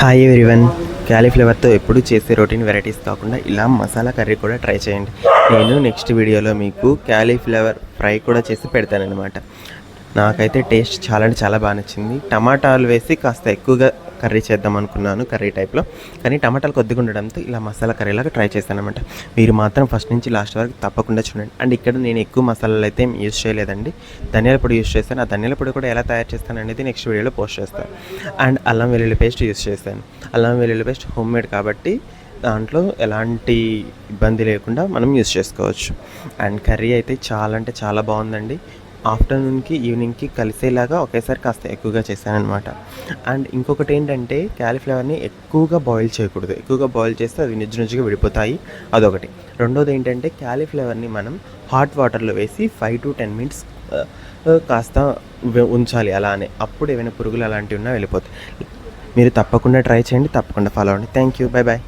Hi everyone. క్యాలీఫ్లవర్తో ఎప్పుడు చేసే routine varieties కాకుండా ఇలా మసాలా కర్రీ కూడా ట్రై చేయండి. నేను నెక్స్ట్ వీడియోలో మీకు క్యాలీఫ్లవర్ ఫ్రై కూడా చేసి పెడతానన్నమాట. నాకైతే టేస్ట్ చాలా అంటే చాలా బాగా నచ్చింది. టమాటాలు వేసి కాస్త ఎక్కువగా కర్రీ చేద్దాం అనుకున్నాను, కర్రీ టైప్లో. కానీ టమాటాలు కొద్దిగా ఉండడంతో ఇలా మసాలా కర్రీలాగా ట్రై చేశాను అనమాట. మీరు మాత్రం ఫస్ట్ నుంచి లాస్ట్ వరకు తప్పకుండా చూడండి. అండ్ ఇక్కడ నేను ఎక్కువ మసాలాలు అయితే యూజ్ చేయలేదండి, ధనియాల పొడి యూజ్ చేశాను. ఆ ధనియాల పొడి కూడా ఎలా తయారు చేస్తాను అనేది నెక్స్ట్ వీడియోలో పోస్ట్ చేస్తాను. అండ్ అల్లం వెల్లుల్లి పేస్ట్ యూజ్ చేశాను. అల్లం వెల్లుల్లి పేస్ట్ హోమ్ మేడ్ కాబట్టి దాంట్లో ఎలాంటి ఇబ్బంది లేకుండా మనం యూజ్ చేసుకోవచ్చు. అండ్ కర్రీ అయితే చాలా అంటే చాలా బాగుందండి. ఆఫ్టర్నూన్కి ఈవినింగ్కి కలిసేలాగా ఒకేసారి కాస్త ఎక్కువగా చేశానమాట. అండ్ ఇంకొకటి ఏంటంటే క్యాలీఫ్లవర్ని ఎక్కువగా బాయిల్ చేయకూడదు. ఎక్కువగా బాయిల్ చేస్తే అవి నుజ్జుగా విడిపోతాయి, అదొకటి. రెండోది ఏంటంటే క్యాలీఫ్లవర్ని మనం హాట్ వాటర్లో వేసి 5 to 10 minutes కాస్త ఉంచాలి అలానే. అప్పుడు ఏమైనా పురుగులు అలాంటివి ఉన్నా వెళ్ళిపోతాయి. మీరు తప్పకుండా ట్రై చేయండి, తప్పకుండా ఫాలో అవ్వండి. Thank you, bye bye.